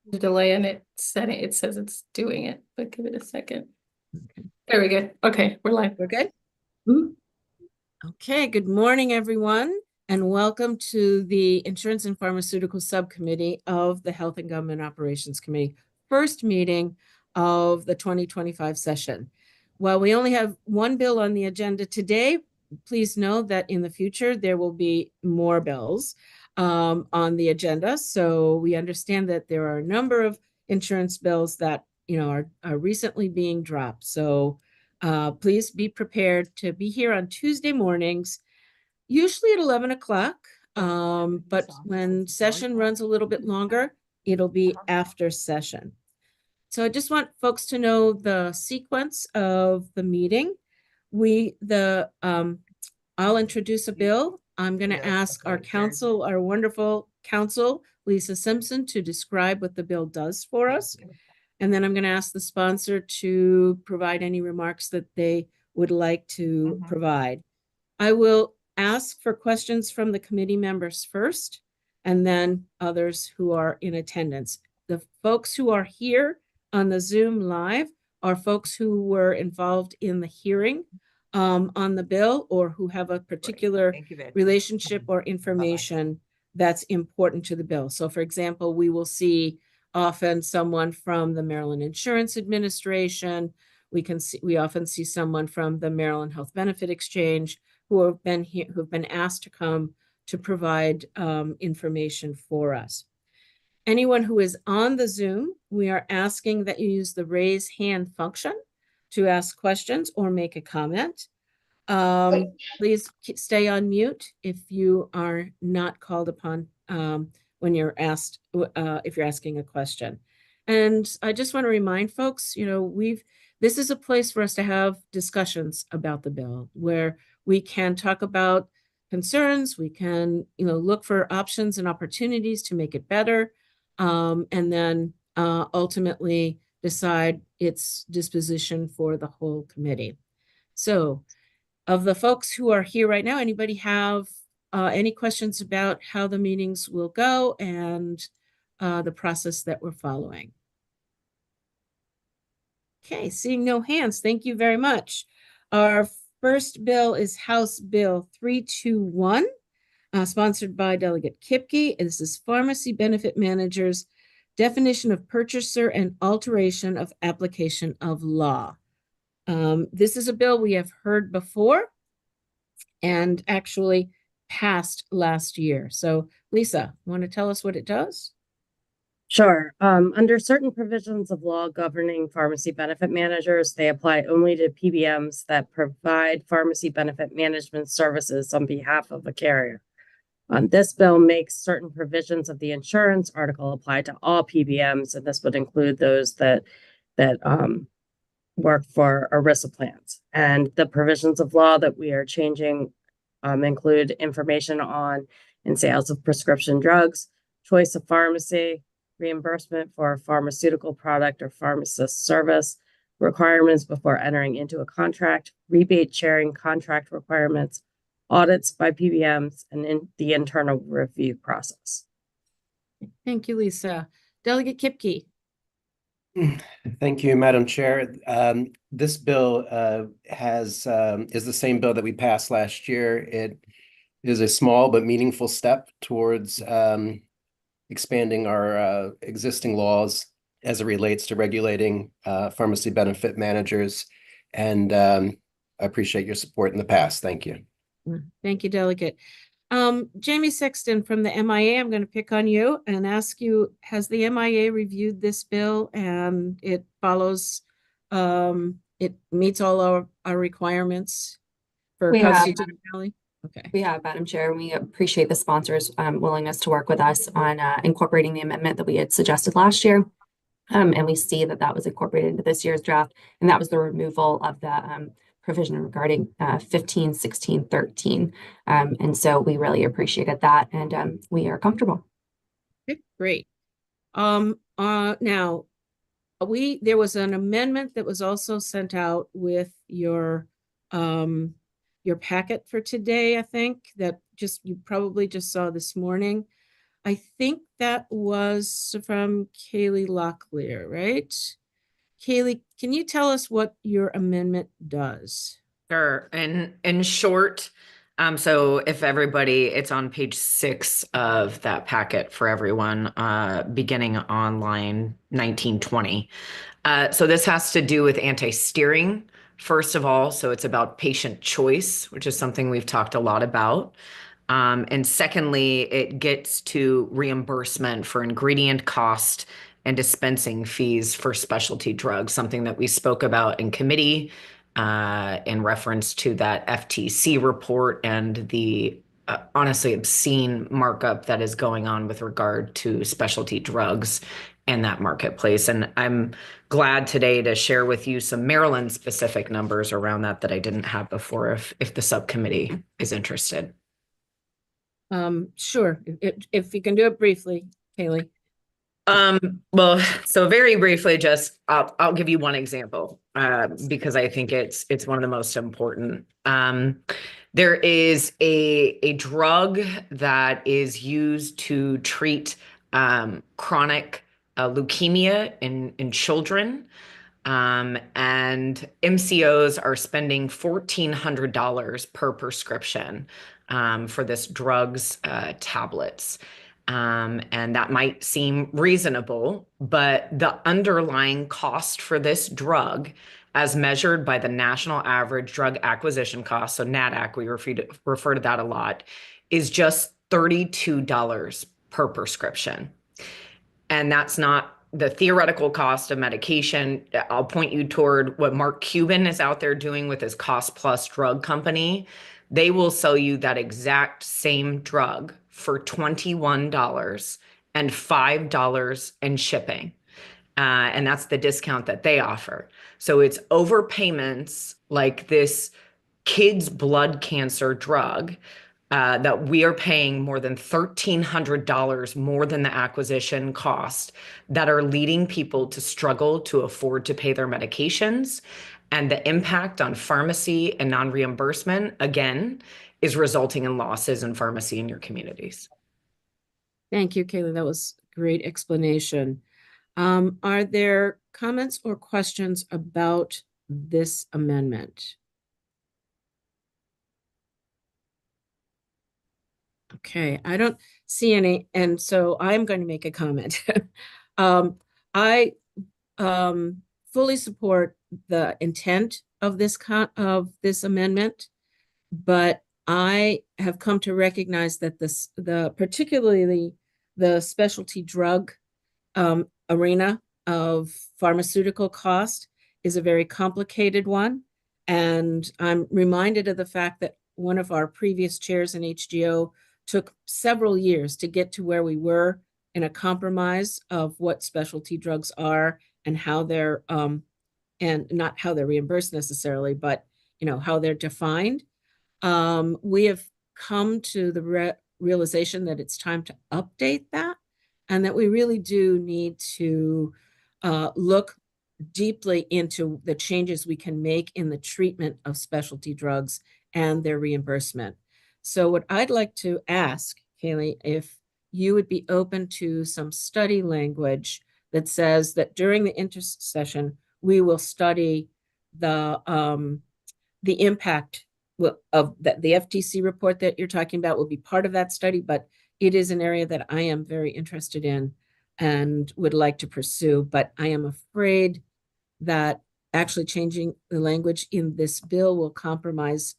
The delay in it setting, it says it's doing it, but give it a second. Okay. There we go. Okay, we're live. We're good? Mhm. Okay, good morning, everyone, and welcome to the Insurance and Pharmaceutical Subcommittee of the Health and Government Operations Committee, first meeting of the 2025 session. While we only have one bill on the agenda today, please know that in the future there will be more bills on the agenda. So we understand that there are a number of insurance bills that are recently being dropped. So please be prepared to be here on Tuesday mornings, usually at 11 o'clock. But when session runs a little bit longer, it'll be after session. So I just want folks to know the sequence of the meeting. I'll introduce a bill. I'm going to ask our counsel, our wonderful counsel, Lisa Simpson, to describe what the bill does for us. And then I'm going to ask the sponsor to provide any remarks that they would like to provide. I will ask for questions from the committee members first, and then others who are in attendance. The folks who are here on the Zoom live are folks who were involved in the hearing on the bill, or who have a particular relationship or information that's important to the bill. So, for example, we will see often someone from the Maryland Insurance Administration. We often see someone from the Maryland Health Benefit Exchange who have been asked to come to provide information for us. Anyone who is on the Zoom, we are asking that you use the raise hand function to ask questions or make a comment. Please stay on mute if you are not called upon when you're asked, if you're asking a question. And I just want to remind folks, this is a place for us to have discussions about the bill where we can talk about concerns, we can, look for options and opportunities to make it better, and then ultimately decide its disposition for the whole committee. So, of the folks who are here right now, anybody have any questions about how the meetings will go and the process that we're following? Okay, seeing no hands, thank you very much. Our first bill is House Bill 321, sponsored by Delegate Kipke. This is Pharmacy Benefit Managers, Definition of Purchaser and Alteration of Application of Law. This is a bill we have heard before and actually passed last year. So, Lisa, want to tell us what it does? Sure. Under certain provisions of law governing pharmacy benefit managers, they apply only to PBMs that provide pharmacy benefit management services on behalf of a carrier. This bill makes certain provisions of the insurance article apply to all PBMs, and this would include those that work for ERISA plans. And the provisions of law that we are changing include information on and sales of prescription drugs, choice of pharmacy, reimbursement for a pharmaceutical product or pharmacist service, requirements before entering into a contract, rebate sharing contract requirements, audits by PBMs, and in the internal review process. Thank you, Lisa. Delegate Kipke. Thank you, Madam Chair. This bill is the same bill that we passed last year. It is a small but meaningful step towards expanding our existing laws as it relates to regulating pharmacy benefit managers. And I appreciate your support in the past. Thank you. Thank you, Delegate. Jamie Sexton from the MIA, I'm going to pick on you and ask you, has the MIA reviewed this bill and it follows, it meets all our requirements for constitutionality? Okay. We have, Madam Chair. We appreciate the sponsors' willingness to work with us on incorporating the amendment that we had suggested last year. And we see that that was incorporated into this year's draft, and that was the removal of the provision regarding 15, 16, 13. And so we really appreciated that, and we are comfortable. Okay, great. Now, there was an amendment that was also sent out with your packet for today, I think, that you probably just saw this morning. I think that was from Kaylee Locklear, right? Kaylee, can you tell us what your amendment does? Sure. And in short, so if everybody, it's on page 6 of that packet for everyone, beginning on line 1920. So this has to do with anti-steering, first of all. So it's about patient choice, which is something we've talked a lot about. And secondly, it gets to reimbursement for ingredient cost and dispensing fees for specialty drugs, something that we spoke about in committee in reference to that FTC report and the honestly obscene markup that is going on with regard to specialty drugs in that marketplace. And I'm glad today to share with you some Maryland specific numbers around that I didn't have before if the subcommittee is interested. Sure, if you can do it briefly, Kaylee. Well, so very briefly, just I'll give you one example because I think it's one of the most important. There is a drug that is used to treat chronic leukemia in children. And MCOs are spending $1,400 per prescription for this drug's tablets. And that might seem reasonable, but the underlying cost for this drug, as measured by the National Average Drug Acquisition Cost, so NADAC, we refer to that a lot, is just $32 per prescription. And that's not the theoretical cost of medication. I'll point you toward what Mark Cuban is out there doing with his Cost Plus drug company. They will sell you that exact same drug for $21 and $5 in shipping. And that's the discount that they offer. So it's overpayments like this kids' blood cancer drug that we are paying more than $1,300 more than the acquisition cost that are leading people to struggle to afford to pay their medications. And the impact on pharmacy and non-reimbursement, again, is resulting in losses in pharmacy in your communities. Thank you, Kaylee. That was a great explanation. Are there comments or questions about this amendment? Okay, I don't see any, and so I'm going to make a comment. I fully support the intent of this amendment, but I have come to recognize that particularly the specialty drug arena of pharmaceutical cost is a very complicated one. And I'm reminded of the fact that one of our previous chairs in HGO took several years to get to where we were in a compromise of what specialty drugs are and how they're and not how they're reimbursed necessarily, but how they're defined. We have come to the realization that it's time to update that, and that we really do need to look deeply into the changes we can make in the treatment of specialty drugs and their reimbursement. So what I'd like to ask, Kaylee, if you would be open to some study language that says that during the intersession, we will study the impact of the FTC report that you're talking about will be part of that study, but it is an area that I am very interested in and would like to pursue, but I am afraid that actually changing the language in this bill will compromise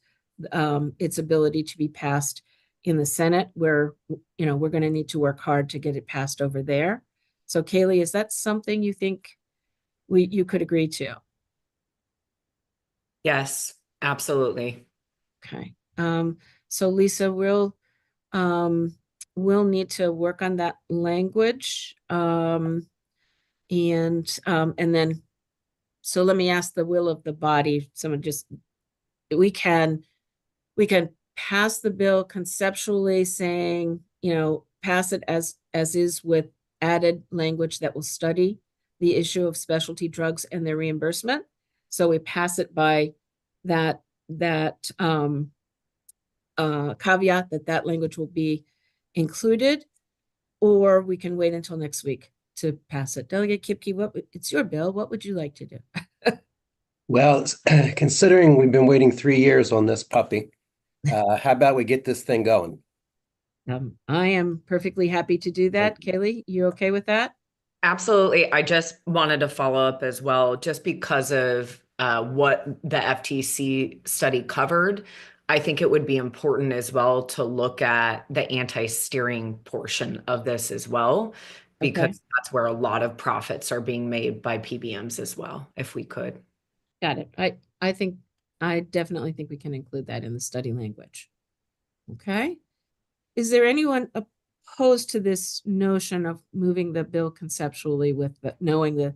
its ability to be passed in the Senate, where we're going to need to work hard to get it passed over there. So Kaylee, is that something you think you could agree to? Yes, absolutely. Okay. So Lisa, we'll need to work on that language. And then, so let me ask the will of the body. We can pass the bill conceptually saying, pass it as is with added language that will study the issue of specialty drugs and their reimbursement. So we pass it by that caveat that language will be included. or we can wait until next week to pass it. Delegate Kipke, it's your bill. What would you like to do? Well, considering we've been waiting 3 years on this puppy, how about we get this thing going? I am perfectly happy to do that. Kaylee, you okay with that? Absolutely. I just wanted to follow up as well, just because of what the FTC study covered. I think it would be important as well to look at the anti-steering portion of this as well, because Okay. that's where a lot of profits are being made by PBMs as well, if we could. Got it. I definitely think we can include that in the study language. Okay. Is there anyone opposed to this notion of moving the bill conceptually with knowing that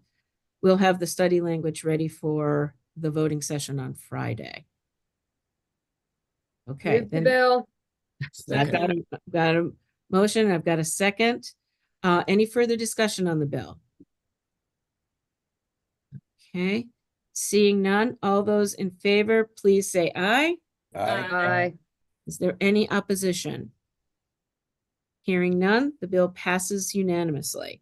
we'll have the study language ready for the voting session on Friday? Okay, Move the then bill. I've got a motion. I've got a second. Any further discussion on the bill? Okay, seeing none, all those in favor, please say aye. Aye. Is there any opposition? Hearing none, the bill passes unanimously.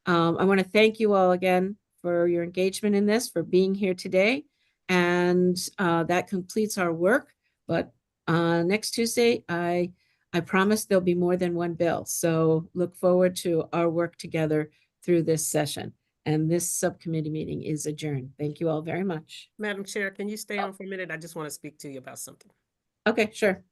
I want to thank you all again for your engagement in this, for being here today. And that completes our work. But next Tuesday, I promise there'll be more than one bill. So look forward to our work together through this session. And this subcommittee meeting is adjourned. Thank you all very much. Madam Chair, can you stay on for a minute? I just want to speak to you about something. Okay, sure.